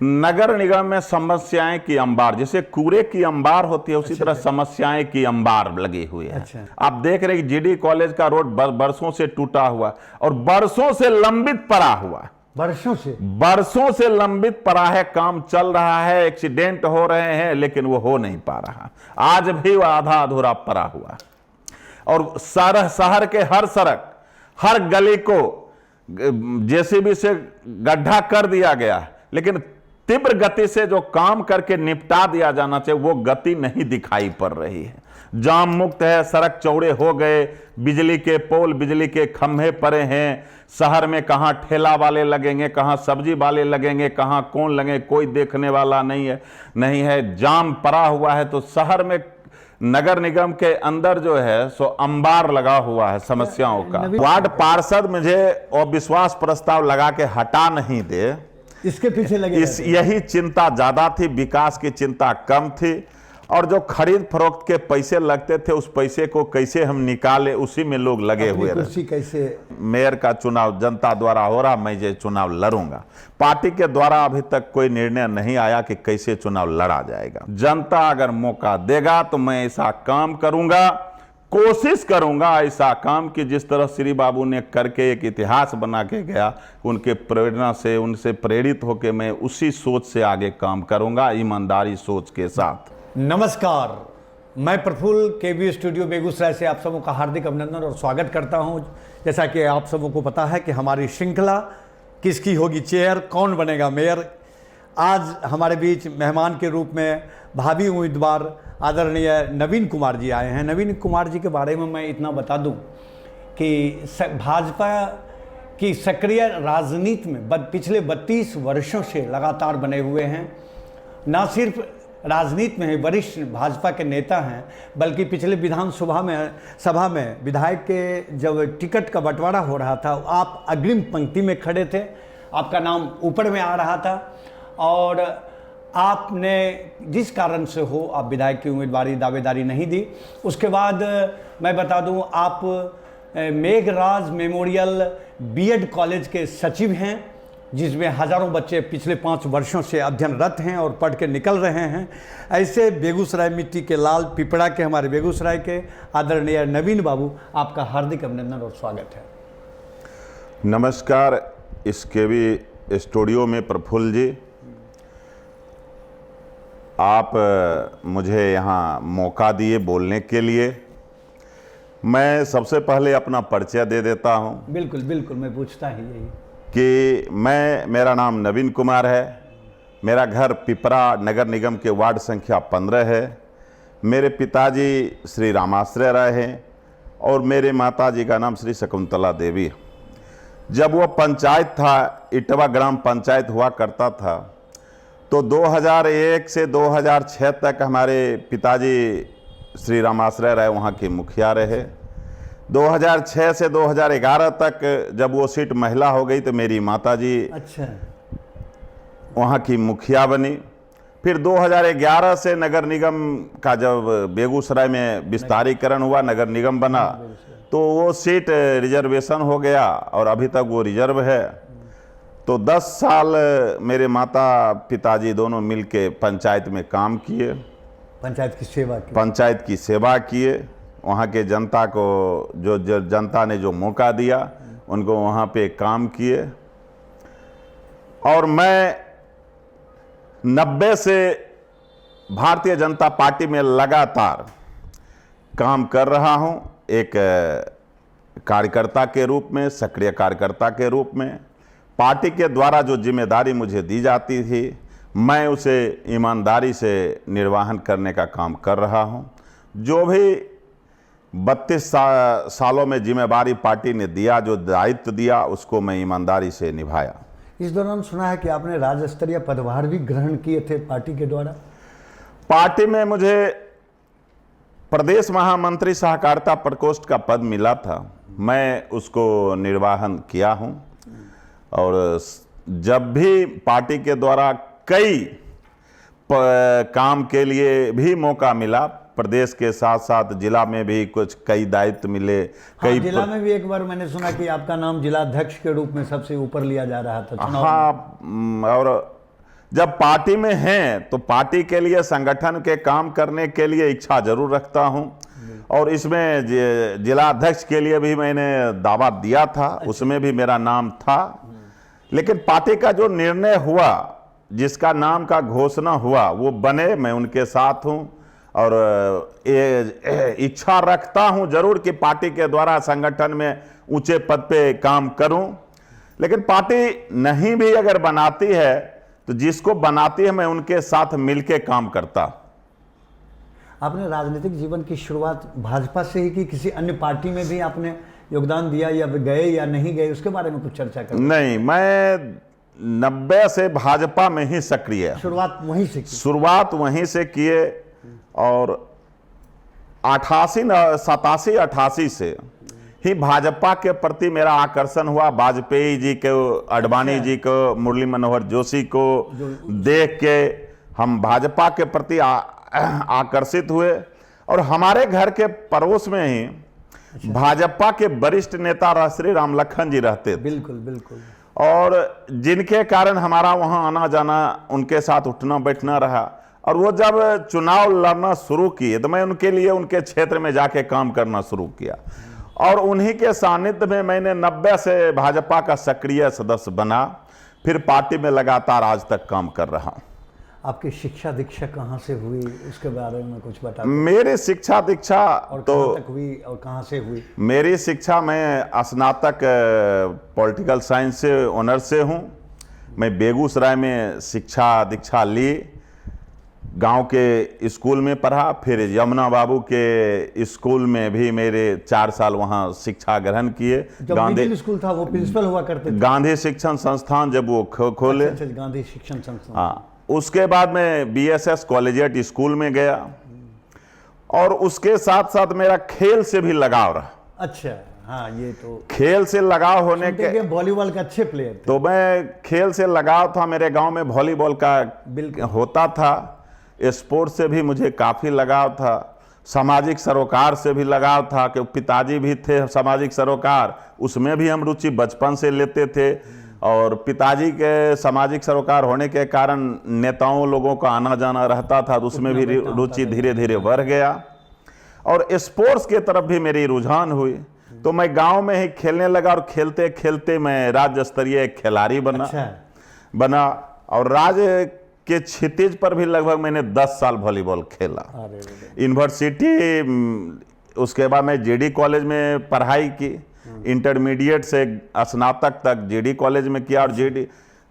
नगर निगम में समस्याएं की अंबार, जैसे कूड़े की अंबार होती है उसी तरह समस्याएं की अंबार लगी हुई है। आप देख रहे हैं कि जीडी कॉलेज का रोड बरसों से टूटा हुआ और बरसों से लंबित पड़ा हुआ, बरसों से लंबित पड़ा है, काम चल रहा है, एक्सीडेंट हो रहे हैं, लेकिन वो हो नहीं पा रहा। आज भी वो आधा अधूरा पड़ा हुआ। और शहर के हर सड़क, हर गली को जेसीबी से गड्ढा कर दिया गया, लेकिन तीव्र गति से जो काम करके निपटा दिया जाना चाहिए वो गति नहीं दिखाई पड़ रही है। जाम मुक्त है, सड़क चौड़े हो गए, बिजली के पोल, बिजली के खंभे पड़े हैं। शहर में कहां ठेला वाले लगेंगे, कहां सब्जी वाले लगेंगे, कहां कौन लगेंगे, कोई देखने वाला नहीं है। जाम पड़ा हुआ है। तो शहर में नगर निगम के अंदर जो है सो अंबार लगा हुआ है समस्याओं का। वार्ड पार्षद मुझे अविश्वास प्रस्ताव लगा के हटा नहीं दे, इसके पीछे लगे यही चिंता ज्यादा थी, विकास की चिंता कम थी। और जो खरीद फरोख्त के पैसे लगते थे उस पैसे को कैसे हम निकाले, उसी में लोग लगे हुए रहे। कैसे मेयर का चुनाव जनता द्वारा हो रहा, मैं ये चुनाव लड़ूंगा। पार्टी के द्वारा अभी तक कोई निर्णय नहीं आया कि कैसे चुनाव लड़ा जाएगा। जनता अगर मौका देगा तो मैं ऐसा काम करूंगा, कोशिश करूंगा ऐसा काम कि जिस तरह श्री बाबू ने करके एक इतिहास बना के गया, उनके प्रेरणा से, उनसे प्रेरित होकर मैं उसी सोच से आगे काम करूंगा, ईमानदारी सोच के साथ। नमस्कार, मैं प्रफुल्ल केवी स्टूडियो बेगूसराय से आप सबों का हार्दिक अभिनंदन और स्वागत करता हूं। जैसा कि आप सबों को पता है कि हमारी श्रृंखला किसकी होगी चेयर, कौन बनेगा मेयर। आज हमारे बीच मेहमान के रूप में भावी उम्मीदवार आदरणीय नवीन कुमार जी आए हैं। नवीन कुमार जी के बारे में मैं इतना बता दूं कि भाजपा की सक्रिय राजनीति में पिछले 32 वर्षों से लगातार बने हुए हैं। ना सिर्फ राजनीति में वरिष्ठ भाजपा के नेता हैं, बल्कि पिछले विधानसभा में विधायक के जब टिकट का बंटवारा हो रहा था आप अग्रिम पंक्ति में खड़े थे, आपका नाम ऊपर में आ रहा था। और आपने जिस कारण से हो आप विधायक की उम्मीदवारी दावेदारी नहीं दी। उसके बाद मैं बता दूं आप मेघराज मेमोरियल बीएड कॉलेज के सचिव हैं, जिसमें हजारों बच्चे पिछले 5 वर्षों से अध्ययनरत हैं और पढ़ के निकल रहे हैं। ऐसे बेगूसराय मिट्टी के लाल पिपड़ा के हमारे बेगूसराय के आदरणीय नवीन बाबू, आपका हार्दिक अभिनंदन और स्वागत है। नमस्कार। इस केवी स्टूडियो में प्रफुल्ल जी, आप मुझे यहाँ मौका दिए बोलने के लिए। मैं सबसे पहले अपना परिचय दे देता हूँ। बिल्कुल बिल्कुल, मैं पूछता ही यही कि मेरा नाम नवीन कुमार है। मेरा घर पिपरा नगर निगम के वार्ड संख्या 15 है। मेरे पिताजी श्री रामाश्रय राय हैं और मेरे माताजी का नाम श्री शकुंतला देवी है। जब वो पंचायत था, इटवा ग्राम पंचायत हुआ करता था, तो 2001 से 2006 तक हमारे पिताजी श्री रामाश्रय राय वहाँ के मुखिया रहे। 2006 से 2011 तक जब वो सीट महिला हो गई तो मेरी माताजी वहाँ की मुखिया बनी। फिर 2011 से नगर निगम का जब बेगूसराय में विस्तारीकरण हुआ, नगर निगम बना, तो वो सीट रिजर्वेशन हो गया और अभी तक वो रिजर्व है। तो 10 साल मेरे माता पिताजी दोनों मिलके पंचायत में काम किए, पंचायत की सेवा किए। वहाँ के जनता को जो जनता ने जो मौका दिया उनको वहाँ पे काम किए। और मैं 90 से भारतीय जनता पार्टी में लगातार काम कर रहा हूँ, एक कार्यकर्ता के रूप में, सक्रिय कार्यकर्ता के रूप में। पार्टी के द्वारा जो जिम्मेदारी मुझे दी जाती थी मैं उसे ईमानदारी से निर्वहन करने का काम कर रहा हूँ। जो भी 32 सालों में जिम्मेदारी पार्टी ने दिया, जो दायित्व दिया, उसको मैं ईमानदारी से निभाया। इस दौरान सुना है कि आपने राज्य स्तरीय पदभार भी ग्रहण किए थे पार्टी के द्वारा। पार्टी में मुझे प्रदेश महामंत्री सहकारिता प्रकोष्ठ का पद मिला था, मैं उसको निर्वाहन किया हूँ। और जब भी पार्टी के द्वारा कई काम के लिए भी मौका मिला, प्रदेश के साथ साथ जिला में भी कुछ कई दायित्व मिले। कई जिला में भी एक बार मैंने सुना कि आपका नाम जिला अध्यक्ष के रूप में सबसे ऊपर लिया जा रहा था। हाँ, और जब पार्टी में हैं तो पार्टी के लिए, संगठन के काम करने के लिए इच्छा जरूर रखता हूं। और इसमें जिला अध्यक्ष के लिए भी मैंने दावा दिया था, उसमें भी मेरा नाम था। लेकिन पार्टी का जो निर्णय हुआ, जिसका नाम का घोषणा हुआ, वो बने, मैं उनके साथ हूं। और ये इच्छा रखता हूं जरूर कि पार्टी के द्वारा संगठन में ऊंचे पद पे काम करूं। लेकिन पार्टी नहीं भी अगर बनाती है तो जिसको बनाती है मैं उनके साथ मिलके काम करता। आपने राजनीतिक जीवन की शुरुआत भाजपा से ही की, किसी अन्य पार्टी में भी आपने योगदान दिया, या गए या नहीं गए, उसके बारे में कुछ चर्चा करें। नहीं, मैं 90 से भाजपा में ही सक्रिय, शुरुआत वहीं से की। शुरुआत वहीं से किए। और 87, 88 से ही भाजपा के प्रति मेरा आकर्षण हुआ। वाजपेयी जी को, अडवाणी जी को, मुरली मनोहर जोशी को देख के हम भाजपा के प्रति आकर्षित हुए। और हमारे घर के पड़ोस में ही भाजपा के वरिष्ठ नेता श्री रामलखन जी रहते थे। बिल्कुल बिल्कुल। और जिनके कारण हमारा वहां आना जाना, उनके साथ उठना बैठना रहा। और वो जब चुनाव लड़ना शुरू किए तो मैं उनके लिए उनके क्षेत्र में जाके काम करना शुरू किया। और उन्हीं के सानिध्य में मैंने 90 से भाजपा का सक्रिय सदस्य बना, फिर पार्टी में लगातार आज तक काम कर रहा हूं। आपकी शिक्षा दीक्षा कहाँ से हुई, उसके बारे में कुछ बता। मेरी शिक्षा दीक्षा और तो कहाँ तक हुई और कहाँ से हुई? मेरी शिक्षा, मैं स्नातक पॉलिटिकल साइंस से ऑनर्स से हूँ। मैं बेगूसराय में शिक्षा दीक्षा ली, गांव के स्कूल में पढ़ा। फिर यमुना बाबू के स्कूल में भी मेरे 4 साल वहां शिक्षा ग्रहण किए। जब मिडिल स्कूल था वो प्रिंसिपल हुआ करते थे? गांधी शिक्षण संस्थान जब वो खोले। अच्छा, गांधी शिक्षण संस्थान। हाँ, उसके बाद मैं BSS कॉलेजिएट स्कूल में गया। और उसके साथ साथ मेरा खेल से भी लगाव रहा। अच्छा, हाँ, ये तो खेल से लगाव होने के, वॉलीबॉल के अच्छे प्लेयर थे। तो मैं खेल से लगाव था। मेरे गांव में वॉलीबॉल का होता था। स्पोर्ट्स से भी मुझे काफ़ी लगाव था। सामाजिक सरोकार से भी लगाव था, कि पिताजी भी थे सामाजिक सरोकार, उसमें भी हम रुचि बचपन से लेते थे। और पिताजी के सामाजिक सरोकार होने के कारण नेताओं लोगों का आना जाना रहता था, तो उसमें भी रुचि धीरे धीरे बढ़ गया। और स्पोर्ट्स के तरफ भी मेरी रुझान हुई, तो मैं गांव में ही खेलने लगा। और खेलते खेलते मैं राज्य स्तरीय खिलाड़ी बना। और राज्य के क्षितिज पर भी लगभग मैंने 10 साल वॉलीबॉल खेला। यूनिवर्सिटी, उसके बाद मैं JD कॉलेज में पढ़ाई की। इंटरमीडिएट से स्नातक तक JD कॉलेज में किया। और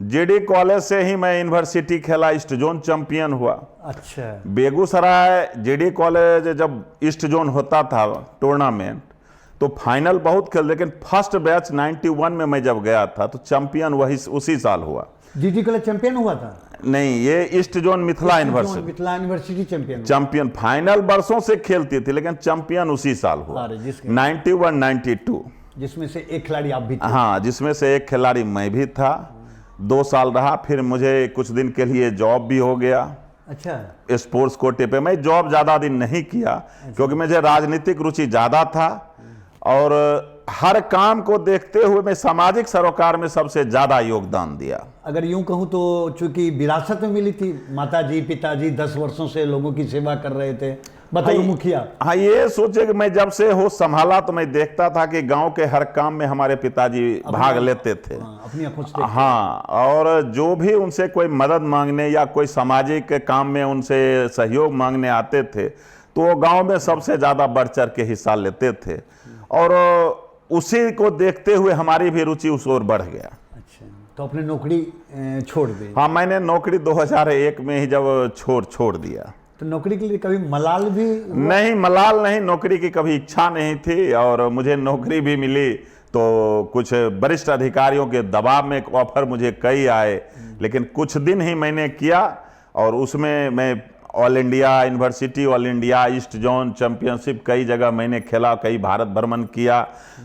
JD कॉलेज से ही मैं यूनिवर्सिटी खेला, ईस्ट जोन चैंपियन हुआ। अच्छा। बेगूसराय JD कॉलेज जब ईस्ट जोन होता था टूर्नामेंट, तो फाइनल बहुत खेल, लेकिन फर्स्ट बैच 91 में मैं जब गया था तो चैंपियन वही उसी साल हुआ। JD कॉलेज चैंपियन हुआ था? नहीं, ये east zone Mithila university champion. Final वर्षों से खेलती थी, लेकिन चैंपियन उसी साल हुआ, 91, 92। जिसमें से एक खिलाड़ी आप भी थे? हाँ, जिसमें से एक खिलाड़ी मैं भी था। 2 साल रहा, फिर मुझे कुछ दिन के लिए जॉब भी हो गया। अच्छा। स्पोर्ट्स कोटे पे मैं जॉब ज़्यादा दिन नहीं किया, क्योंकि मुझे राजनीतिक रुचि ज़्यादा था। और हर काम को देखते हुए मैं सामाजिक सरोकार में सबसे ज़्यादा योगदान दिया। अगर यूं कहूं तो चूंकि विरासत में मिली थी, माताजी पिताजी 10 वर्षों से लोगों की सेवा कर रहे थे बतौर मुखिया। हाँ, ये सोचे कि मैं जब से होश संभाला तो मैं देखता था कि गांव के हर काम में हमारे पिताजी भाग लेते थे। अपनी आंखों से। हाँ, और जो भी उनसे कोई मदद मांगने या कोई सामाजिक काम में उनसे सहयोग मांगने आते थे, तो वो गांव में सबसे ज़्यादा बढ़ चढ़ के हिस्सा लेते थे। और उसी को देखते हुए हमारी भी रुचि उस ओर बढ़ गया। अच्छा, तो अपने नौकरी छोड़ दी? हाँ, मैंने नौकरी 2001 में ही जब छोड़ दिया। तो नौकरी के लिए कभी मलाल भी नहीं, मलाल नहीं, नौकरी की कभी इच्छा नहीं थी। और मुझे नौकरी भी मिली तो कुछ वरिष्ठ अधिकारियों के दबाव में ऑफर मुझे कई आए, लेकिन कुछ दिन ही मैंने किया। और उसमें मैं all India university, all India east zone championship कई जगह मैंने खेला, कई भारत भ्रमण किया।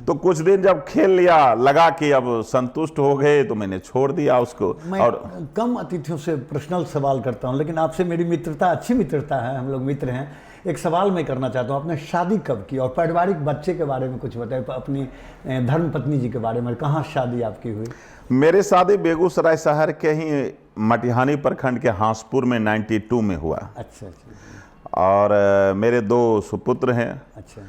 तो कुछ दिन जब खेल लिया, लगा कि अब संतुष्ट हो गए, तो मैंने छोड़ दिया उसको। मैं और कम अतिथियों से पर्सनल सवाल करता हूं, लेकिन आपसे मेरी मित्रता, अच्छी मित्रता है, हम लोग मित्र हैं। एक सवाल मैं करना चाहता हूँ, आपने शादी कब की और पारिवारिक बच्चे के बारे में कुछ बताए, अपनी धर्म पत्नी जी के बारे में, कहाँ शादी आपकी हुई? मेरी शादी बेगूसराय शहर के ही मटिहानी प्रखंड के हांसपुर में 92 में हुआ। अच्छा अच्छा। और मेरे 2 सुपुत्र हैं। अच्छा।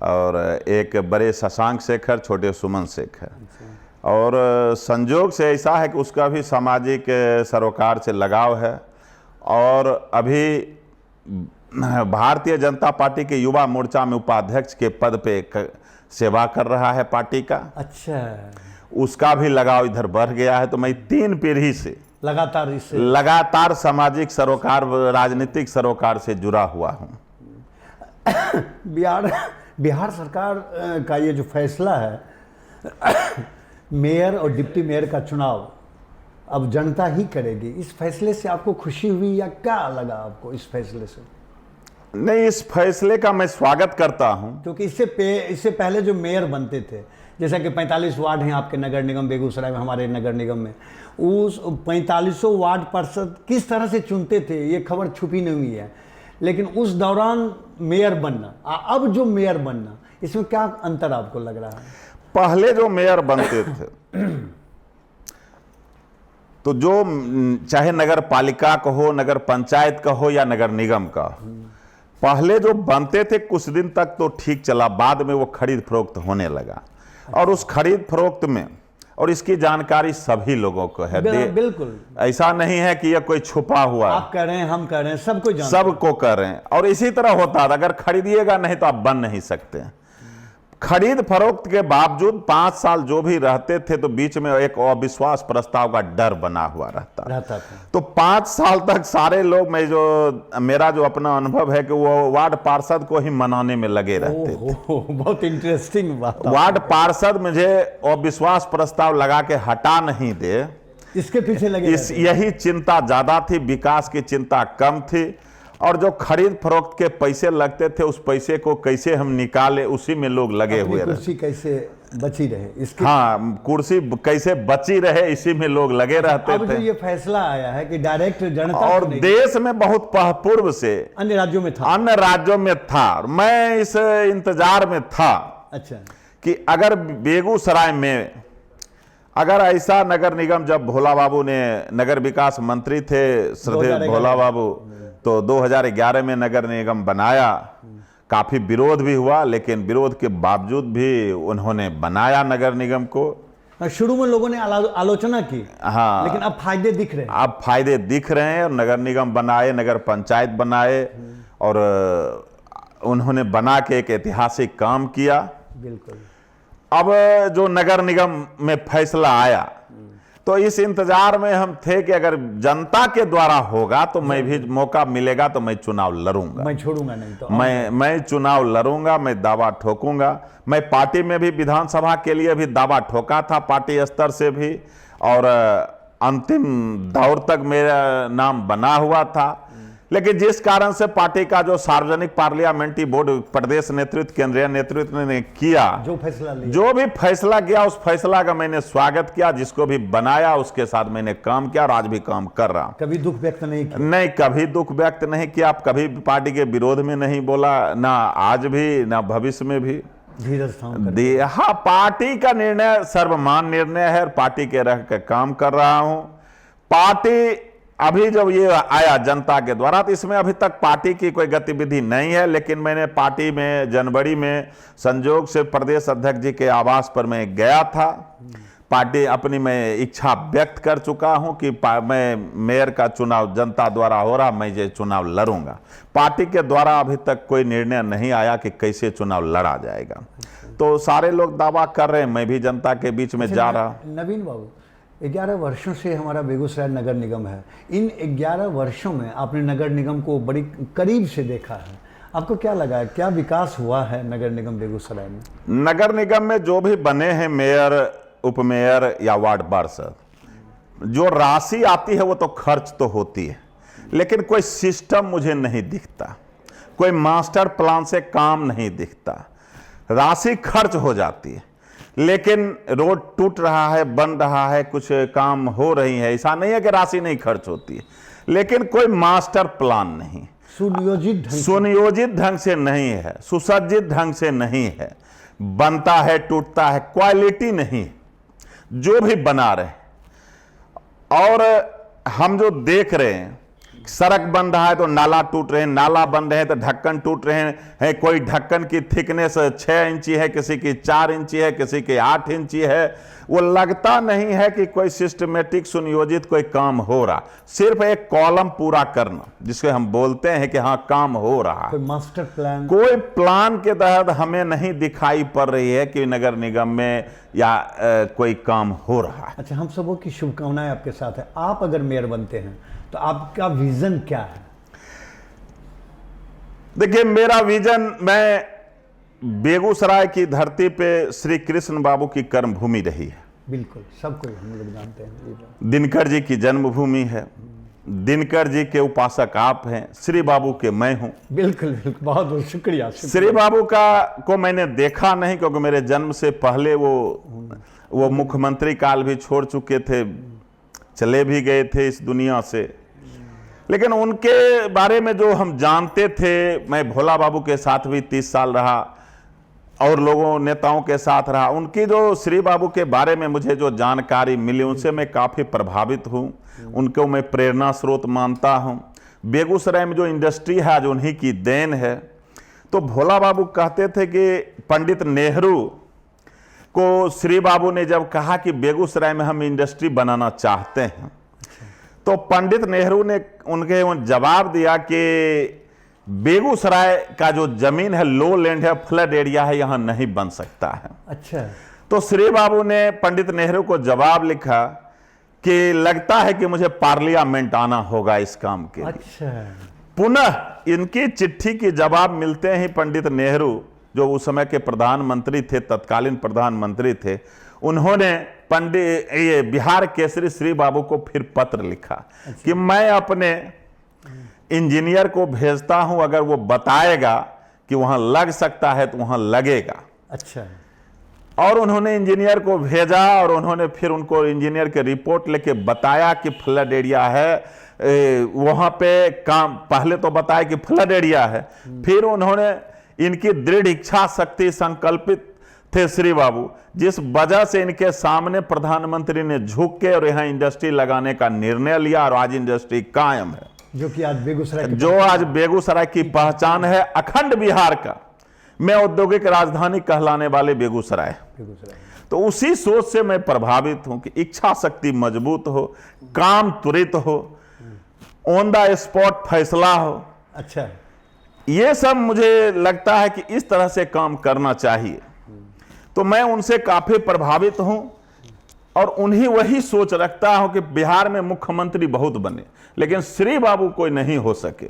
और एक बड़े शशांक शेखर, छोटे सुमन शेखर। अच्छा। और संजोग से ऐसा है कि उसका भी सामाजिक सरोकार से लगाव है और अभी भारतीय जनता पार्टी के युवा मोर्चा में उपाध्यक्ष के पद पे सेवा कर रहा है पार्टी का। अच्छा। उसका भी लगाव इधर बढ़ गया है। तो मैं 3 पीढ़ी से लगातार सामाजिक सरोकार, राजनीतिक सरोकार से जुड़ा हुआ हूँ। बिहार सरकार का ये जो फैसला है मेयर और डिप्टी मेयर का चुनाव अब जनता ही करेगी, इस फैसले से आपको खुशी हुई या क्या लगा आपको इस फैसले से? नहीं, इस फैसले का मैं स्वागत करता हूं, क्योंकि इससे पहले जो मेयर बनते थे, जैसा कि 45 वार्ड हैं आपके नगर निगम बेगूसराय में, हमारे नगर निगम में, उस 4500 वार्ड पार्षद किस तरह से चुनते थे ये खबर छुपी नहीं हुई है। लेकिन उस दौरान मेयर बनना, अब जो मेयर बनना, इसमें क्या अंतर आपको लग रहा है? पहले जो मेयर बनते थे तो जो चाहे नगर पालिका का हो, नगर पंचायत का हो या नगर निगम का, पहले जो बनते थे कुछ दिन तक तो ठीक चला, बाद में वो खरीद फरोख्त होने लगा। और उस खरीद फरोख्त में, और इसकी जानकारी सभी लोगों को है, बिल्कुल ऐसा नहीं है कि यह कोई छुपा हुआ, आप कह रहे हैं, हम कह रहे हैं, सबको जानते, सबको कर रहे हैं। और इसी तरह होता था, अगर खरीदिएगा नहीं तो आप बन नहीं सकते। खरीद फरोख्त के बावजूद 5 साल जो भी रहते थे तो बीच में एक अविश्वास प्रस्ताव का डर बना हुआ रहता था। तो 5 साल तक सारे लोग, मेरा जो अपना अनुभव है कि वो वार्ड पार्षद को ही मनाने में लगे रहते थे। बहुत इंटरेस्टिंग बात। वार्ड पार्षद मुझे अविश्वास प्रस्ताव लगा के हटा नहीं दे, इसके पीछे लगे, यही चिंता ज्यादा थी, विकास की चिंता कम थी। और जो खरीद फरोख्त के पैसे लगते थे उस पैसे को कैसे हम निकाले, उसी में लोग लगे हुए रहे। कुर्सी कैसे बची रहे, इसके, हाँ, कुर्सी कैसे बची रहे, इसी में लोग लगे रहते अब थे। जो ये फैसला आया है कि डायरेक्ट जनता, और देश में बहुत पूर्व से अन्य राज्यों में था, मैं इस इंतजार में था। अच्छा। कि अगर बेगूसराय में अगर ऐसा नगर निगम, जब भोला बाबू ने नगर विकास मंत्री थे, श्रद्धेय भोला बाबू, तो 2011 में नगर निगम बनाया। काफी विरोध भी हुआ, लेकिन विरोध के बावजूद भी उन्होंने बनाया नगर निगम को। शुरू में लोगों ने आलोचना की, हाँ, लेकिन अब फायदे दिख रहे हैं। अब फायदे दिख रहे हैं। और नगर निगम बनाए, नगर पंचायत बनाए, और उन्होंने बना के एक ऐतिहासिक काम किया। बिल्कुल। अब जो नगर निगम में फैसला आया तो इस इंतजार में हम थे कि अगर जनता के द्वारा होगा तो मैं भी, मौका मिलेगा तो मैं चुनाव लड़ूंगा, मैं छोड़ूंगा नहीं। तो मैं चुनाव लड़ूंगा, मैं दावा ठोकूंगा। मैं पार्टी में भी विधानसभा के लिए भी दावा ठोका था, पार्टी स्तर से भी, और अंतिम दौर तक मेरा नाम बना हुआ था। लेकिन जिस कारण से पार्टी का जो सार्वजनिक पार्लियामेंट्री बोर्ड, प्रदेश नेतृत्व, केंद्रीय नेतृत्व ने किया, जो भी फैसला किया, उस फैसला का मैंने स्वागत किया। जिसको भी बनाया उसके साथ मैंने काम किया और आज भी काम कर रहा हूं। कभी दुख व्यक्त नहीं किया? नहीं, कभी दुख व्यक्त नहीं किया। कभी पार्टी के विरोध में नहीं बोला, ना आज भी ना भविष्य में भी। धीरज। हाँ, पार्टी का निर्णय सर्वमान्य निर्णय है और पार्टी के रह के काम कर रहा हूं। पार्टी अभी जब ये आया जनता के द्वारा, तो इसमें अभी तक पार्टी की कोई गतिविधि नहीं है। लेकिन मैंने पार्टी में जनवरी में संजोग से प्रदेश अध्यक्ष जी के आवास पर मैं गया था। पार्टी अपनी मैं इच्छा व्यक्त कर चुका हूं कि मैं मेयर का चुनाव जनता द्वारा हो रहा, मैं ये चुनाव लड़ूंगा। पार्टी के द्वारा अभी तक कोई निर्णय नहीं आया कि कैसे चुनाव लड़ा जाएगा। तो सारे लोग दावा कर रहे हैं, मैं भी जनता के बीच में जा रहा। नवीन बाबू, 11 वर्षों से हमारा बेगूसराय नगर निगम है। इन 11 वर्षों में आपने नगर निगम को बड़ी करीब से देखा है, आपको क्या लगा है, क्या विकास हुआ है नगर निगम बेगूसराय में? नगर निगम में जो भी बने हैं मेयर, उपमेयर या वार्ड पार्षद, जो राशि आती है वो तो खर्च तो होती है, लेकिन कोई सिस्टम मुझे नहीं दिखता, कोई मास्टर प्लान से काम नहीं दिखता। राशि खर्च हो जाती है, लेकिन रोड टूट रहा है, बन रहा है, कुछ काम हो रही है। ऐसा नहीं है कि राशि नहीं खर्च होती है, लेकिन कोई मास्टर प्लान नहीं। सुनियोजित ढंग से नहीं है, सुसज्जित ढंग से नहीं है, बनता है टूटता है, क्वालिटी नहीं जो भी बना रहे। और हम जो देख रहे हैं, सड़क बन रहा है तो नाला टूट रहे हैं, नाला बन रहे हैं तो ढक्कन टूट रहे हैं। कोई ढक्कन की थिकनेस 6 इंची है, किसी की 4 इंची है, किसी की 8 इंची है। वो लगता नहीं है कि कोई सिस्टमेटिक सुनियोजित कोई काम हो रहा, सिर्फ एक कॉलम पूरा करना जिसको हम बोलते हैं कि हाँ काम हो रहा है। कोई मास्टर प्लान, कोई प्लान के तहत हमें नहीं दिखाई पड़ रही है कि नगर निगम में या कोई काम हो रहा है। अच्छा, हम सबों की शुभकामनाएं आपके साथ है। आप अगर मेयर बनते हैं तो आपका विजन क्या है? देखिए, मेरा विजन, मैं बेगूसराय की धरती पे श्री कृष्ण बाबू की कर्मभूमि रही है। बिल्कुल, सब कोई हम लोग जानते हैं। दिनकर जी की जन्मभूमि है, दिनकर जी के उपासक आप हैं, श्री बाबू के मैं हूं। बिल्कुल बिल्कुल, बहुत बहुत शुक्रिया। श्री बाबू को मैंने देखा नहीं, क्योंकि मेरे जन्म से पहले वो मुख्यमंत्री काल भी छोड़ चुके थे, चले भी गए थे इस दुनिया से। लेकिन उनके बारे में जो हम जानते थे, मैं भोला बाबू के साथ भी 30 साल रहा और लोगों नेताओं के साथ रहा। उनकी जो श्री बाबू के बारे में मुझे जो जानकारी मिली, उनसे मैं काफ़ी प्रभावित हूँ, उनको मैं प्रेरणा स्रोत मानता हूँ। बेगूसराय में जो इंडस्ट्री है आज उन्हीं की देन है। तो भोला बाबू कहते थे कि पंडित नेहरू को श्री बाबू ने जब कहा कि बेगूसराय में हम इंडस्ट्री बनाना चाहते हैं, तो पंडित नेहरू ने उनके जवाब दिया कि बेगूसराय का जो जमीन है, लो लैंड है, फ्लड एरिया है, यहां नहीं बन सकता है। अच्छा, तो श्री बाबू ने पंडित नेहरू को जवाब लिखा कि लगता है कि मुझे पार्लियामेंट आना होगा इस काम के लिए। अच्छा, पुनः इनकी चिट्ठी की जवाब मिलते ही पंडित नेहरू, जो उस समय के प्रधानमंत्री थे, तत्कालीन प्रधानमंत्री थे, उन्होंने बिहार केसरी श्री बाबू को फिर पत्र लिखा कि मैं अपने इंजीनियर को भेजता हूं, अगर वो बताएगा कि वहां लग सकता है तो वहां लगेगा। अच्छा, और उन्होंने इंजीनियर को भेजा और उन्होंने फिर उनको इंजीनियर के रिपोर्ट लेके बताया कि फ्लड एरिया है वहां पे काम। पहले तो बताया कि फ्लड एरिया है, फिर उन्होंने, इनकी दृढ़ इच्छा शक्ति, संकल्पित थे श्री बाबू, जिस वजह से इनके सामने प्रधानमंत्री ने झुक के और यहाँ इंडस्ट्री लगाने का निर्णय लिया और आज इंडस्ट्री कायम है, जो कि आज बेगूसराय की पहचान है, अखंड बिहार का में औद्योगिक राजधानी कहलाने वाले बेगूसराय। तो उसी सोच से मैं प्रभावित हूं कि इच्छा शक्ति मजबूत हो, काम त्वरित हो, ऑन द स्पॉट फैसला हो। अच्छा, ये सब मुझे लगता है कि इस तरह से काम करना चाहिए। तो मैं उनसे काफी प्रभावित हूं और उन्हीं वही सोच रखता हूं कि बिहार में मुख्यमंत्री बहुत बने, लेकिन श्री बाबू कोई नहीं हो सके।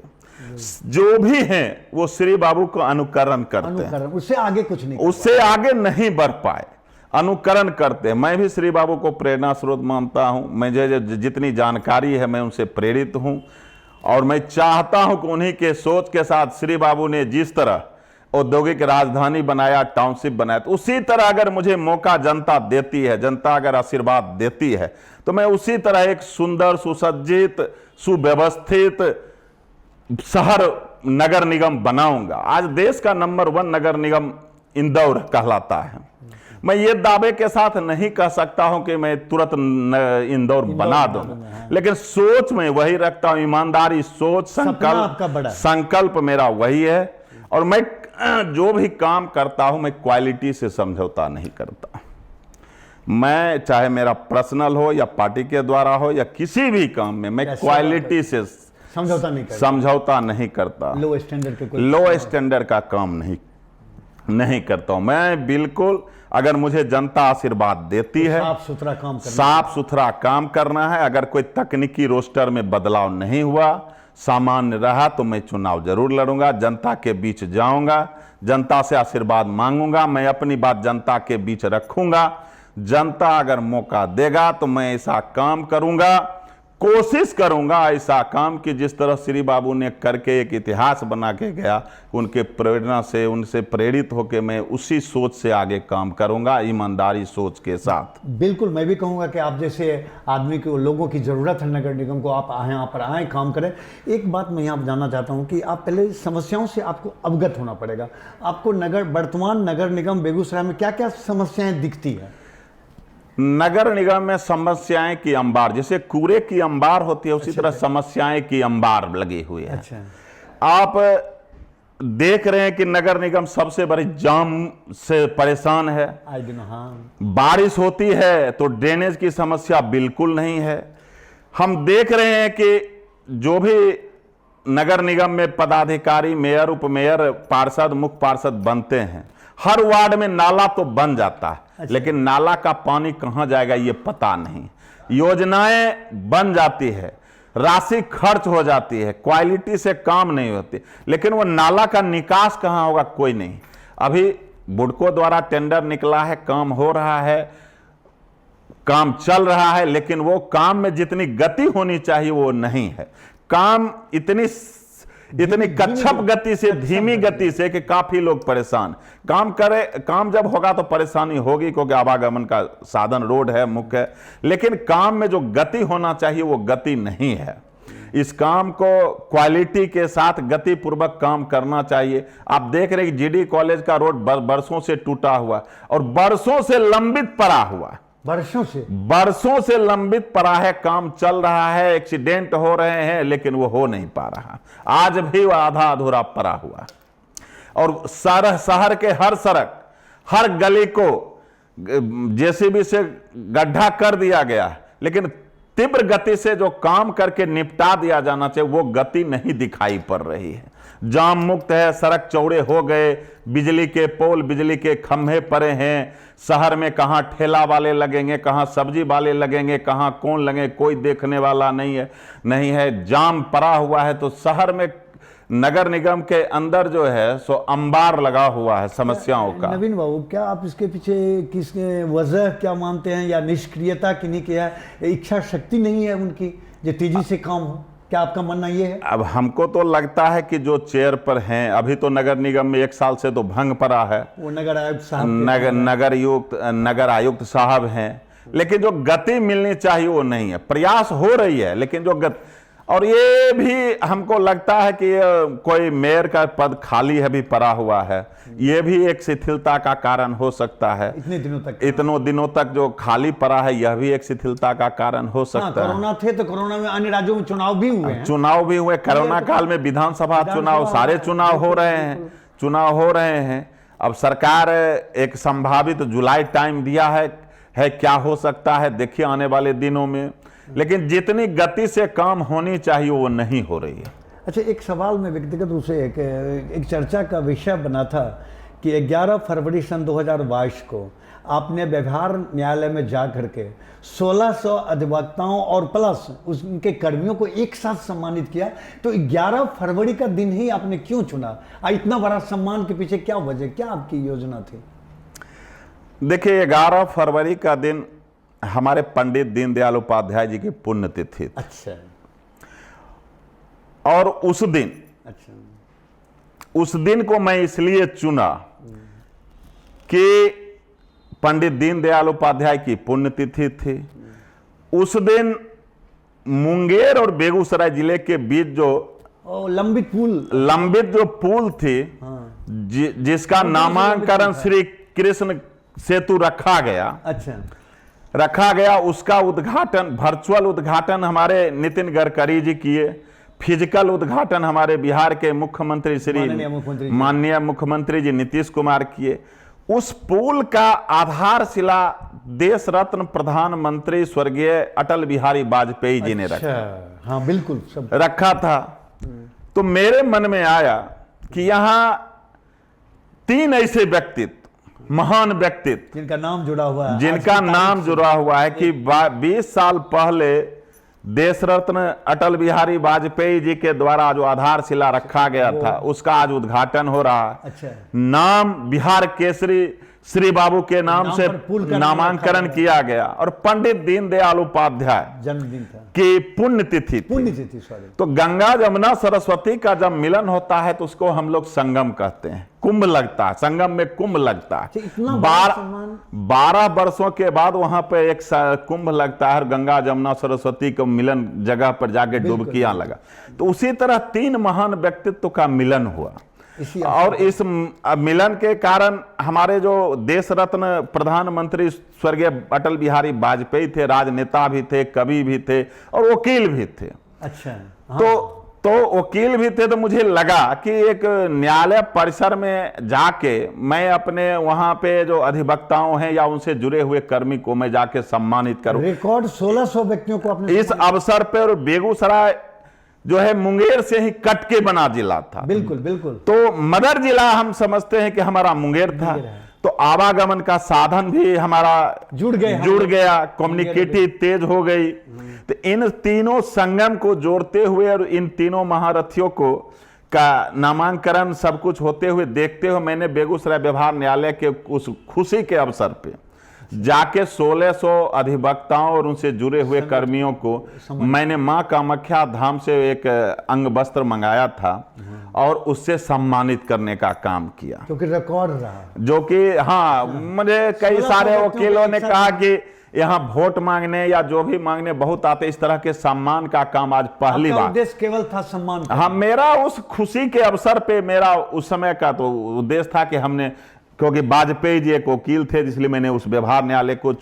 जो भी हैं वो श्री बाबू को अनुकरण करते हैं, उससे आगे कुछ नहीं, उससे आगे नहीं बढ़ पाए, अनुकरण करते हैं। मैं भी श्री बाबू को प्रेरणा स्रोत मानता हूं। मुझे जितनी जानकारी है मैं उनसे प्रेरित हूं और मैं चाहता हूं कि उन्हीं के सोच के साथ श्री बाबू ने जिस तरह औद्योगिक राजधानी बनाया, टाउनशिप बनाया, तो उसी तरह अगर मुझे मौका जनता देती है, जनता अगर आशीर्वाद देती है, तो मैं उसी तरह एक सुंदर, सुसज्जित, सुव्यवस्थित शहर नगर निगम बनाऊंगा। आज देश का नंबर 1 नगर निगम इंदौर कहलाता है। मैं ये दावे के साथ नहीं कह सकता हूं कि मैं तुरंत इंदौर बना दूंगा, लेकिन सोच में वही रखता हूं, ईमानदारी, सोच, संकल्प मेरा वही है। और मैं जो भी काम करता हूं, मैं क्वालिटी से समझौता नहीं करता। मैं चाहे मेरा पर्सनल हो या पार्टी के द्वारा हो या किसी भी काम में, मैं क्वालिटी से समझौता नहीं करता। लो स्टैंडर्ड का काम नहीं करता हूं। मैं बिल्कुल, अगर मुझे जनता आशीर्वाद देती है, साफ सुथरा काम करना है। अगर कोई तकनीकी रोस्टर में बदलाव नहीं हुआ, सामान्य रहा, तो मैं चुनाव जरूर लड़ूंगा, जनता के बीच जाऊंगा, जनता से आशीर्वाद मांगूंगा, मैं अपनी बात जनता के बीच रखूंगा। जनता अगर मौका देगा तो मैं ऐसा काम करूंगा, कोशिश करूंगा ऐसा काम कि जिस तरह श्री बाबू ने करके एक इतिहास बना के गया, उनके प्रेरणा से, उनसे प्रेरित होकर मैं उसी सोच से आगे काम करूंगा, ईमानदारी सोच के साथ। बिल्कुल, मैं भी कहूँगा कि आप जैसे आदमी को, लोगों की ज़रूरत है नगर निगम को, आप आए, यहाँ पर आए, काम करें। एक बात मैं यहाँ जानना चाहता हूँ कि आप पहले समस्याओं से आपको अवगत होना पड़ेगा। आपको वर्तमान नगर निगम बेगूसराय में क्या क्या समस्याएं दिखती है? नगर निगम में समस्याएं की अंबार, जैसे कूड़े की अंबार होती है, उसी तरह समस्याएं की अंबार लगी हुई है। अच्छा। आप देख रहे हैं कि नगर निगम सबसे बड़ी जाम से परेशान है। आई दिन, हाँ। बारिश होती है तो ड्रेनेज की समस्या बिल्कुल नहीं है। हम देख रहे हैं कि जो भी नगर निगम में पदाधिकारी, मेयर, उपमेयर, पार्षद, मुख्य पार्षद बनते हैं, हर वार्ड में नाला तो बन जाता है। अच्छा। लेकिन नाला का पानी कहां जाएगा ये पता नहीं। योजनाएं बन जाती है, राशि खर्च हो जाती है, क्वालिटी से काम नहीं होती, लेकिन वो नाला का निकास कहां होगा, कोई नहीं। अभी बुडको द्वारा टेंडर निकला है, काम हो रहा है, काम चल रहा है, लेकिन वो काम में जितनी गति होनी चाहिए वो नहीं है। काम इतनी कच्छप गति से, धीमी गति से कि काफी लोग परेशान। काम जब होगा तो परेशानी होगी, क्योंकि आवागमन का साधन रोड है मुख्य, लेकिन काम में जो गति होना चाहिए वो गति नहीं है। इस काम को क्वालिटी के साथ गति पूर्वक काम करना चाहिए। आप देख रहे हैं कि जीडी कॉलेज का रोड बरसों से टूटा हुआ और बरसों से लंबित पड़ा हुआ, बरसों से लंबित पड़ा है। काम चल रहा है, एक्सीडेंट हो रहे हैं, लेकिन वो हो नहीं पा रहा। आज भी वो आधा अधूरा पड़ा हुआ। और शहर के हर सड़क, हर गली को जेसीबी से गड्ढा कर दिया गया, लेकिन तीव्र गति से जो काम करके निपटा दिया जाना चाहिए वो गति नहीं दिखाई पड़ रही है। जाम मुक्त है, सड़क चौड़े हो गए, बिजली के पोल, बिजली के खंभे पड़े हैं। शहर में कहां ठेला वाले लगेंगे, कहां सब्जी वाले लगेंगे, कहां कौन लगे, कोई देखने वाला नहीं है। जाम पड़ा हुआ है। तो शहर में नगर निगम के अंदर जो है सो अंबार लगा हुआ है समस्याओं का। नवीन बाबू, क्या आप इसके पीछे किसके वजह क्या मानते हैं, या निष्क्रियता की नहीं किया है, इच्छा शक्ति नहीं है उनकी जो तेजी से काम हो? क्या आपका मानना ये है? अब हमको तो लगता है कि जो चेयर पर हैं, अभी तो नगर निगम में 1 साल से तो भंग पड़ा है, वो नगर आयुक्त साहब, नगर आयुक्त साहब हैं, लेकिन जो गति मिलनी चाहिए वो नहीं है। प्रयास हो रही है, लेकिन जो गति, और ये भी हमको लगता है कि कोई मेयर का पद खाली है, भी पड़ा हुआ है, ये भी एक शिथिलता का कारण हो सकता है। इतनों दिनों तक जो खाली पड़ा है, यह भी एक शिथिलता का कारण हो सकता है। कोरोना थे तो कोरोना में अन्य राज्यों में चुनाव भी हुए, कोरोना काल में विधानसभा चुनाव, सारे चुनाव हो रहे हैं। अब सरकार एक संभावित जुलाई टाइम दिया है क्या हो सकता है देखिए आने वाले दिनों में, लेकिन जितनी गति से काम होनी चाहिए वो नहीं हो रही है। अच्छा, एक सवाल में व्यक्तिगत रूप से एक चर्चा का विषय बना था कि 11 फरवरी सन 2022 को आपने व्यवहार न्यायालय में जा करके 1600 अधिवक्ताओं और प्लस उनके कर्मियों को एक साथ सम्मानित किया। तो 11 फरवरी का दिन ही आपने क्यों चुना? इतना बड़ा सम्मान के पीछे क्या वजह, क्या आपकी योजना थी? देखिए, 11 फरवरी का दिन हमारे पंडित दीनदयाल उपाध्याय जी की पुण्यतिथि थी। अच्छा। और उस दिन को मैं इसलिए चुना कि पंडित दीनदयाल उपाध्याय की पुण्यतिथि थी। उस दिन मुंगेर और बेगूसराय जिले के बीच जो लंबित जो पुल थी, जिसका नामांकन श्री कृष्ण सेतु रखा गया, उसका उद्घाटन, वर्चुअल उद्घाटन हमारे नितिन गडकरी जी किए। फिजिकल उद्घाटन हमारे बिहार के मुख्यमंत्री माननीय मुख्यमंत्री जी नीतीश कुमार किए। उस पुल का आधारशिला देश रत्न प्रधानमंत्री स्वर्गीय अटल बिहारी वाजपेयी जी ने रखा था। तो मेरे मन में आया कि यहां 3 ऐसे व्यक्तित्व, महान व्यक्तित्व, जिनका नाम जुड़ा हुआ है कि 20 साल पहले देश रत्न अटल बिहारी वाजपेयी जी के द्वारा जो आधारशिला रखा गया था, उसका आज उद्घाटन हो रहा है। अच्छा। नाम बिहार केसरी श्री बाबू के नाम से पर पुल का नामांकन किया गया और पंडित दीनदयाल उपाध्याय जन्मदिन था, की पुण्यतिथि थी। पुण्यतिथि, सॉरी। तो गंगा जमुना सरस्वती का जब मिलन होता है तो उसको हम लोग संगम कहते हैं, कुंभ लगता है, संगम में कुंभ लगता है। इतना बड़ा सम्मान। 12 वर्षों के बाद वहां पे एक कुंभ लगता है, गंगा जमुना सरस्वती को मिलन जगह पर जाके डुबकियां लगा। तो उसी तरह 3 महान व्यक्तित्व का मिलन हुआ और इस मिलन के कारण हमारे जो देश रत्न प्रधानमंत्री स्वर्गीय अटल बिहारी वाजपेयी थे, राजनेता भी थे, कवि भी थे और वकील भी थे। अच्छा, तो वकील भी थे। तो मुझे लगा कि एक न्यायालय परिसर में जाके मैं अपने वहां पे जो अधिवक्ताओं हैं या उनसे जुड़े हुए कर्मी को मैं जाके सम्मानित करूं। रिकॉर्ड 1600 व्यक्तियों को अपने इस अवसर पर, और बेगूसराय जो है मुंगेर से ही कट के बना जिला था। बिल्कुल बिल्कुल। तो मदर जिला हम समझते हैं कि हमारा मुंगेर था। तो आवागमन का साधन भी हमारा जुड़ गया, कम्युनिकेटिव तेज हो गई। तो इन तीनों संगम को जोड़ते हुए और इन तीनों महारथियों को का नामांकन सब कुछ होते हुए देखते हुए मैंने बेगूसराय व्यवहार न्यायालय के उस खुशी के अवसर पे जाके 1600 अधिवक्ताओं और उनसे जुड़े हुए कर्मियों को मैंने मां कामाख्या धाम से एक अंग वस्त्र मंगाया था और उससे सम्मानित करने का काम किया, क्योंकि रिकॉर्ड रहा। जो कि हाँ, मुझे कई सारे वकीलों ने कहा कि यहाँ वोट मांगने या जो भी मांगने बहुत आते, इस तरह के सम्मान का काम आज पहली बार। उद्देश्य केवल था सम्मान। हाँ, मेरा उस खुशी के अवसर पे मेरा उस समय का तो उद्देश्य था कि हमने, क्योंकि वाजपेयी जी एक वकील थे, इसलिए मैंने उस व्यवहार न्यायालय को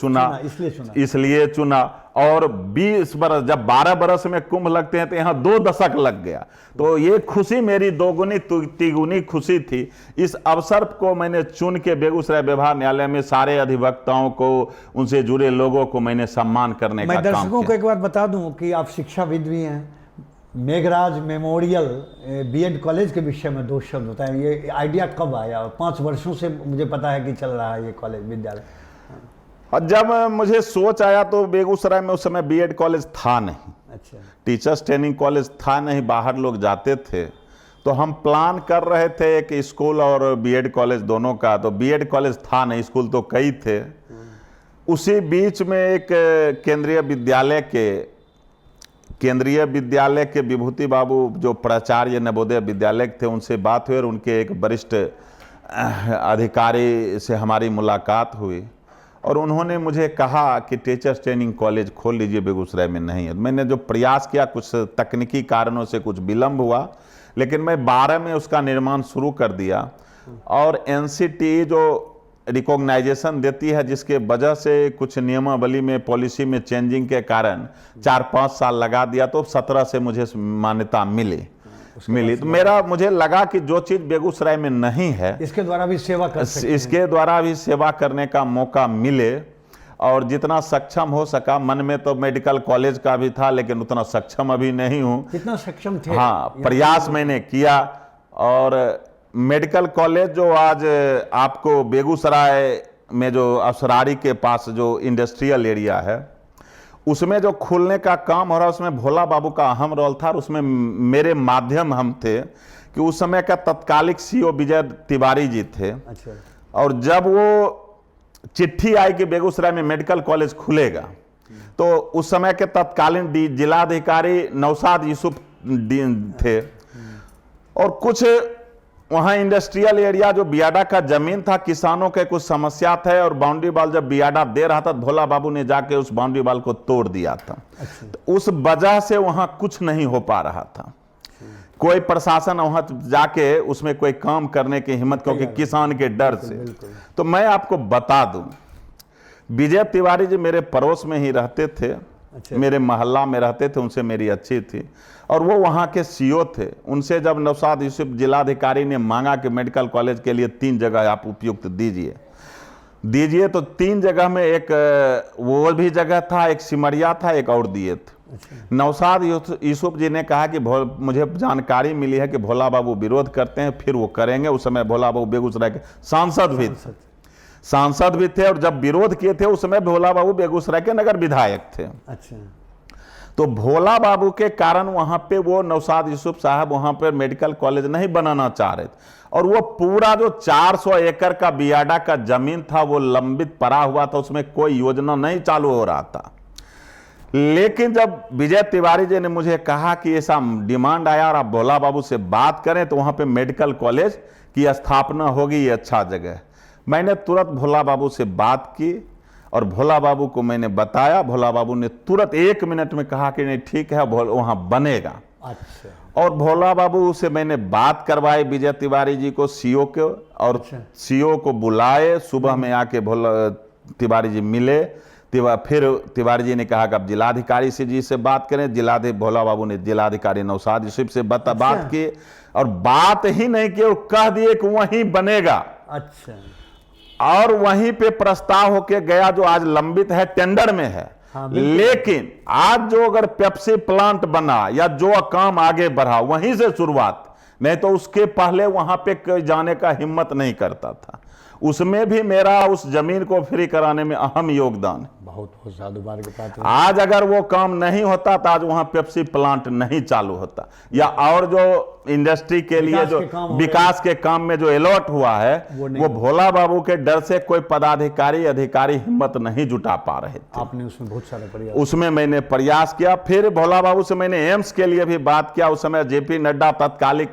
इसलिए चुना। और 20 बरस, जब 12 बरस में कुंभ लगते हैं तो यहाँ 2 दशक लग गया। तो ये खुशी मेरी दोगुनी तिगुनी खुशी थी। इस अवसर को मैंने चुन के बेगूसराय व्यवहार न्यायालय में सारे अधिवक्ताओं को, उनसे जुड़े लोगों को मैंने सम्मान करने का काम किया। मैं दर्शकों को एक बार बता दूं कि आप शिक्षाविद भी हैं। मेघराज मेमोरियल बीएड कॉलेज के विषय में 2 शब्द बताएं। ये आइडिया कब आया? 5 वर्षों से मुझे पता है कि चल रहा है ये कॉलेज, विद्यालय। और जब मुझे सोच आया तो बेगूसराय में उस समय बीएड कॉलेज था नहीं। अच्छा। टीचर्स ट्रेनिंग कॉलेज था नहीं, बाहर लोग जाते थे। तो हम प्लान कर रहे थे एक स्कूल और बीएड कॉलेज दोनों का। तो बीएड कॉलेज था नहीं, स्कूल तो कई थे। उसी बीच में एक केंद्रीय विद्यालय के विभूति बाबू जो प्राचार्य नवोदय विद्यालय थे, उनसे बात हुई और उनके एक वरिष्ठ अधिकारी से हमारी मुलाकात हुई और उन्होंने मुझे कहा कि टीचर्स ट्रेनिंग कॉलेज खोल लीजिए, बेगूसराय में नहीं है। मैंने जो प्रयास किया, कुछ तकनीकी कारणों से कुछ विलंब हुआ, लेकिन मैं 12 में उसका निर्माण शुरू कर दिया। और एनसीटी जो रिकॉग्नाइजेशन देती है, जिसके वजह से कुछ नियमावली में, पॉलिसी में चेंजिंग के कारण 4-5 साल लगा दिया, तो 17 से मुझे मान्यता मिली। तो मुझे लगा कि जो चीज बेगूसराय में नहीं है, इसके द्वारा भी सेवा करने का मौका मिले। और जितना सक्षम हो सका, मन में तो मेडिकल कॉलेज का भी था, लेकिन उतना सक्षम अभी नहीं हूँ। कितना सक्षम थे? हाँ, प्रयास मैंने किया। और मेडिकल कॉलेज जो आज आपको बेगूसराय में जो असरारी के पास जो इंडस्ट्रियल एरिया है, उसमें जो खुलने का काम हो रहा है, उसमें भोला बाबू का अहम रोल था। और उसमें मेरे माध्यम हम थे कि उस समय का तत्कालिक सीओ विजय तिवारी जी थे। अच्छा। और जब वो चिट्ठी आई कि बेगूसराय में मेडिकल कॉलेज खुलेगा, तो उस समय के तत्कालीन जिलाधिकारी नौशाद यूसुफ थे। और कुछ वहाँ इंडस्ट्रियल एरिया जो बियाडा का जमीन था, किसानों के कुछ समस्या थे और बाउंड्री वाल जब बियाडा दे रहा था, भोला बाबू ने जाके उस बाउंड्री वाल को तोड़ दिया था। अच्छा। तो उस वजह से वहाँ कुछ नहीं हो पा रहा था। कोई प्रशासन वहाँ जाके उसमें कोई काम करने की हिम्मत, क्योंकि किसान के डर से। तो मैं आपको बता दूं, विजय तिवारी जी मेरे पड़ोस में ही रहते थे। अच्छा। मेरे मोहल्ला में रहते थे, उनसे मेरी अच्छी थी। और वो वहाँ के सीओ थे। उनसे जब नौशाद यूसुफ जिलाधिकारी ने मांगा कि मेडिकल कॉलेज के लिए 3 जगह आप उपयुक्त दीजिए, तो 3 जगह में एक वो भी जगह था, एक सिमरिया था, एक और दिए थे। अच्छा। नौशाद यूसुफ जी ने कहा कि मुझे जानकारी मिली है कि भोला बाबू विरोध करते हैं, फिर वो करेंगे। उस समय भोला बाबू बेगूसराय के सांसद भी थे और जब विरोध किए थे उस समय भोला बाबू बेगूसराय के नगर विधायक थे। अच्छा। तो भोला बाबू के कारण वहां पे वो नौशाद यूसुफ साहब वहां पर मेडिकल कॉलेज नहीं बनाना चाह रहे थे, और वो पूरा जो 400 एकड़ का बियाडा का जमीन था वो लंबित पड़ा हुआ था, उसमें कोई योजना नहीं चालू हो रहा था। लेकिन जब विजय तिवारी जी ने मुझे कहा कि ऐसा डिमांड आया और आप भोला बाबू से बात करें तो वहां पे मेडिकल कॉलेज की स्थापना होगी, ये अच्छा जगह है। मैंने तुरंत भोला बाबू से बात की और भोला बाबू को मैंने बताया। भोला बाबू ने तुरंत 1 मिनट में कहा कि नहीं ठीक है, वहां बनेगा। अच्छा। और भोला बाबू से मैंने बात करवाई, विजय तिवारी जी को, सीओ को, और अच्छा। सीओ को बुलाए। सुबह में आके भोला तिवारी जी मिले। फिर तिवारी जी ने कहा कि आप जिलाधिकारी जी से बात करें। भोला बाबू ने जिलाधिकारी नौशाद यूसुफ से बात की, और बात ही नहीं की और कह दिए कि वहीं बनेगा। अच्छा। और वहीं पे प्रस्ताव होके गया जो आज लंबित है, टेंडर में है। हाँ, लेकिन आज जो अगर पेप्सी प्लांट बना या जो काम आगे बढ़ा वहीं से शुरुआत, नहीं तो उसके पहले वहां पे जाने का हिम्मत नहीं करता था। उसमें भी मेरा उस जमीन को फ्री कराने में अहम योगदान है। बहुत बहुत साधुवाद की बात है। आज अगर वो काम नहीं होता तो आज वहां पेप्सी प्लांट नहीं चालू होता, या और जो इंडस्ट्री के लिए जो विकास के काम में जो अलॉट हुआ है वो भोला बाबू के डर से कोई पदाधिकारी अधिकारी हिम्मत नहीं जुटा पा रहे थे। आपने उसमें बहुत सारे प्रयास, उसमें मैंने प्रयास किया। फिर भोला बाबू से मैंने एम्स के लिए भी बात किया। उस समय जेपी नड्डा तत्कालिक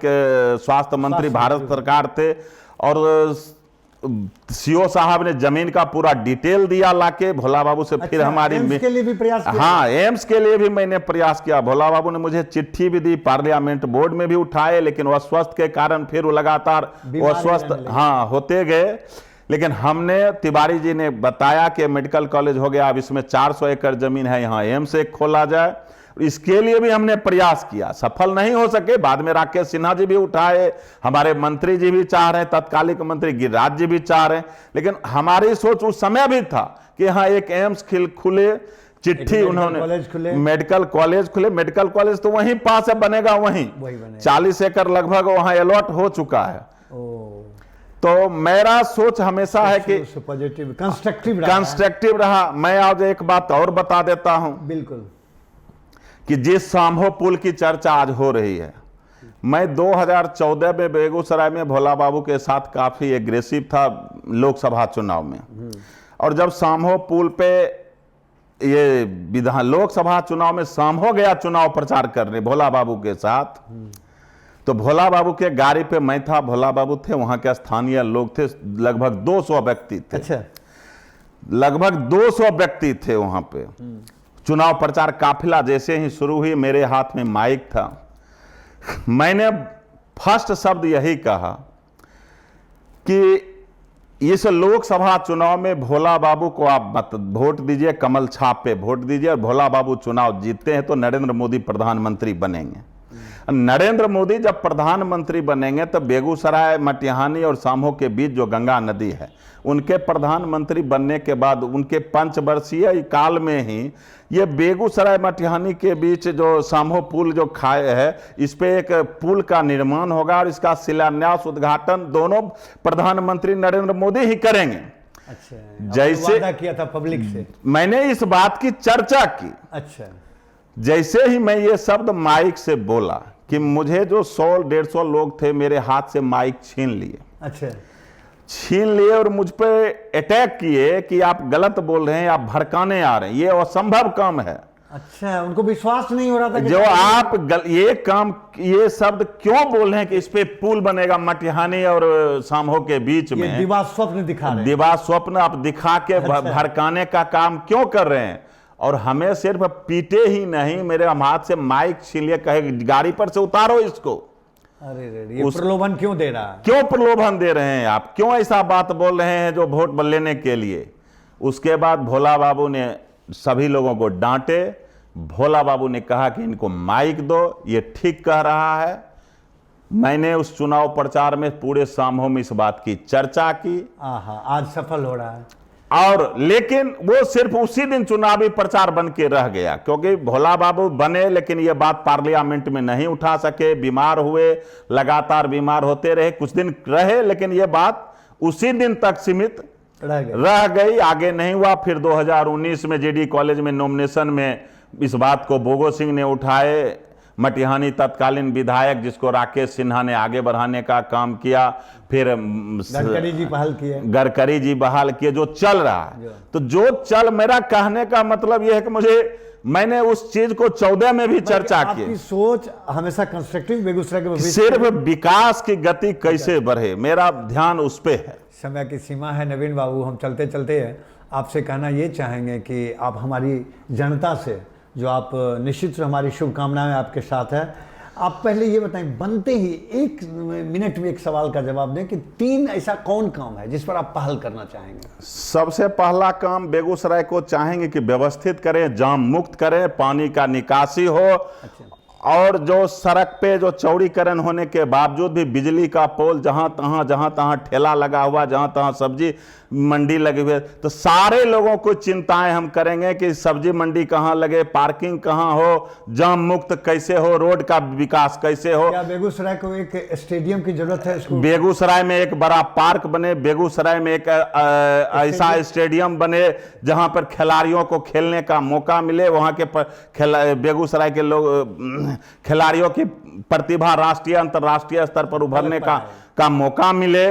स्वास्थ्य मंत्री भारत सरकार थे, और सीओ साहब ने जमीन का पूरा डिटेल दिया लाके भोला बाबू से। फिर हमारी एम्स के लिए भी प्रयास किया? हाँ, एम्स के लिए भी मैंने प्रयास किया। भोला बाबू ने मुझे चिट्ठी भी दी, पार्लियामेंट बोर्ड में भी उठाए, लेकिन वह स्वस्थ के कारण फिर वो लगातार वो स्वस्थ होते गए। लेकिन हमने, तिवारी जी ने बताया कि मेडिकल कॉलेज हो गया, अब इसमें 400 एकड़ जमीन है, यहाँ एम्स एक खोला जाए। इसके लिए भी हमने प्रयास किया, सफल नहीं हो सके। बाद में राकेश सिन्हा जी भी उठाए, हमारे मंत्री जी भी चाह रहे हैं, तत्कालिक मंत्री गिरिराज जी भी चाह रहे हैं। लेकिन हमारी सोच उस समय भी था कि यहाँ एक एम्स खुले, चिट्ठी उन्होंने, मेडिकल कॉलेज खुले। मेडिकल कॉलेज तो वहीं पास है, बनेगा वहीं 40 एकड़ लगभग वहां अलॉट हो चुका है। तो मेरा सोच हमेशा है कि पॉजिटिव कंस्ट्रक्टिव रहा। मैं आज एक बात और बता देता हूं, बिल्कुल, कि जिस साम्हो पुल की चर्चा आज हो रही है, मैं 2014 में बेगूसराय में भोला बाबू के साथ काफी एग्रेसिव था लोकसभा चुनाव में। और जब साम्हो पुल पे ये लोकसभा चुनाव में साम्हो गया चुनाव प्रचार करने भोला बाबू के साथ, तो भोला बाबू के गाड़ी पे मैं था, भोला बाबू थे, वहां के स्थानीय लोग थे, लगभग 200 व्यक्ति थे। अच्छा। लगभग 200 व्यक्ति थे वहां पे। चुनाव प्रचार काफिला जैसे ही शुरू हुई, मेरे हाथ में माइक था। मैंने फर्स्ट शब्द यही कहा कि इस लोकसभा चुनाव में भोला बाबू को आप मत वोट दीजिए, कमल छाप पे वोट दीजिए, और भोला बाबू चुनाव जीतते हैं तो नरेंद्र मोदी प्रधानमंत्री बनेंगे। नरेंद्र मोदी जब प्रधानमंत्री बनेंगे तो बेगूसराय, मटिहानी और साम्हो के बीच जो गंगा नदी है, उनके प्रधानमंत्री बनने के बाद उनके 5 वर्षीय काल में ही ये बेगूसराय मटिहानी के बीच जो साम्हो पुल जो खाए है, इस पे एक पुल का निर्माण होगा, और इसका शिलान्यास उद्घाटन दोनों प्रधानमंत्री नरेंद्र मोदी ही करेंगे। अच्छा, जैसे वादा किया था पब्लिक से, मैंने इस बात की चर्चा की। अच्छा, जैसे ही मैं ये शब्द माइक से बोला कि मुझे जो 100-150 लोग थे मेरे हाथ से माइक छीन लिए। अच्छा, छीन लिए और मुझ पे अटैक किए कि आप गलत बोल रहे हैं, आप भड़काने आ रहे हैं, ये असंभव काम है। अच्छा, उनको विश्वास नहीं हो रहा था कि जो आप ये शब्द क्यों बोल रहे हैं कि इस पे पुल बनेगा मटिहानी और साम्हो के बीच में, ये दिवा स्वप्न दिखा रहे हैं। दिवा स्वप्न आप दिखा के भड़काने का काम क्यों कर रहे हैं। और हमें सिर्फ पीटे ही नहीं, मेरे हाथ से माइक छीन लिए, कहे गाड़ी पर से उतारो इसको। अरे ये प्रलोभन क्यों दे रहा है? क्यों प्रलोभन दे रहे हैं आप, क्यों ऐसा बात बोल रहे हैं जो वोट लेने के लिए। उसके बाद भोला बाबू ने सभी लोगों को डांटे। भोला बाबू ने कहा कि इनको माइक दो, ये ठीक कह रहा है। मैंने उस चुनाव प्रचार में पूरे साम्हो में इस बात की चर्चा की। आज सफल हो रहा है। और लेकिन वो सिर्फ उसी दिन चुनावी प्रचार बन के रह गया, क्योंकि भोला बाबू बने लेकिन ये बात पार्लियामेंट में नहीं उठा सके, बीमार हुए, लगातार बीमार होते रहे, कुछ दिन रहे, लेकिन ये बात उसी दिन तक सीमित रह गई, आगे नहीं हुआ। फिर 2019 में जेडी कॉलेज में नॉमिनेशन में इस बात को बोगो सिंह ने उठाए, मटिहानी तत्कालीन विधायक जिसको राकेश सिन्हा ने आगे बढ़ाने का काम किया, फिर गडकरी जी पहल किए, गडकरी जी बहाल किए, जो चल रहा है। तो जो चल, मेरा कहने का मतलब यह है कि मैंने उस चीज को 14 में भी चर्चा की। आपकी सोच हमेशा कंस्ट्रक्टिव बेगूसराय के भविष्य, सिर्फ विकास की गति कैसे बढ़े, मेरा ध्यान उस पे है। समय की सीमा है नवीन बाबू, हम चलते चलते आपसे कहना ये चाहेंगे कि आप हमारी जनता से, जो आप निश्चित हमारी शुभकामनाएं आपके साथ है, आप पहले ये बताएं, बनते ही 1 मिनट में एक सवाल का जवाब दें कि 3 ऐसा कौन काम है जिस पर आप पहल करना चाहेंगे। सबसे पहला काम बेगूसराय को चाहेंगे कि व्यवस्थित करें, जाम मुक्त करें, पानी का निकासी हो। और जो सड़क पे जो चौड़ीकरण होने के बावजूद भी बिजली का पोल जहां तहां ठेला लगा हुआ, जहां तहां सब्जी मंडी लगी हुई है, तो सारे लोगों को चिंताएं हम करेंगे कि सब्जी मंडी कहां लगे, पार्किंग कहां हो, जाम मुक्त कैसे हो, रोड का विकास कैसे हो। क्या बेगूसराय को एक स्टेडियम की जरूरत है? इसको बेगूसराय में एक बड़ा पार्क बने, बेगूसराय में एक ऐसा स्टेडियम बने जहां पर खिलाड़ियों को खेलने का मौका मिले, वहां के बेगूसराय के लोग खिलाड़ियों की प्रतिभा राष्ट्रीय अंतर्राष्ट्रीय स्तर पर उभरने का मौका मिले।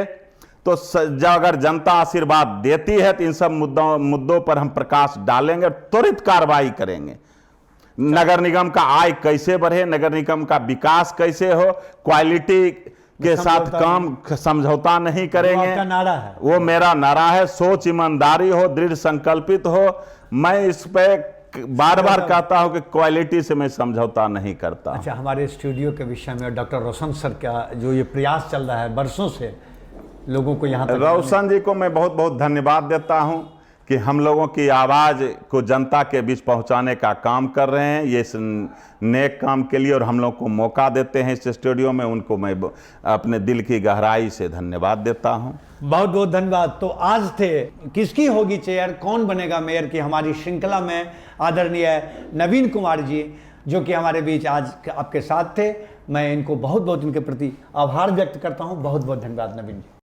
तो जब अगर जनता आशीर्वाद देती है तो इन सब मुद्दों पर हम प्रकाश डालेंगे, त्वरित कार्रवाई करेंगे। नगर निगम का आय कैसे बढ़े, नगर निगम का विकास कैसे हो, क्वालिटी के साथ काम समझौता नहीं करेंगे। आपका नारा है, वो मेरा नारा है। सोच ईमानदारी हो, दृढ़ संकल्पित हो। मैं इस पे बार बार कहता हूं कि क्वालिटी से मैं समझौता नहीं करता। अच्छा, हमारे स्टूडियो के विषय में डॉक्टर रोशन सर का जो ये प्रयास चल रहा है बरसों से लोगों को यहाँ तक, रोशन जी को मैं बहुत बहुत धन्यवाद देता हूं कि हम लोगों की आवाज़ को जनता के बीच पहुंचाने का काम कर रहे हैं, ये इस नेक काम के लिए, और हम लोग को मौका देते हैं इस स्टूडियो में। उनको मैं अपने दिल की गहराई से धन्यवाद देता हूं। बहुत बहुत धन्यवाद। तो आज थे किसकी होगी चेयर, कौन बनेगा मेयर की हमारी श्रृंखला में आदरणीय नवीन कुमार जी, जो कि हमारे बीच आज आपके साथ थे। मैं इनको बहुत बहुत इनके प्रति आभार व्यक्त करता हूं। बहुत बहुत धन्यवाद नवीन जी।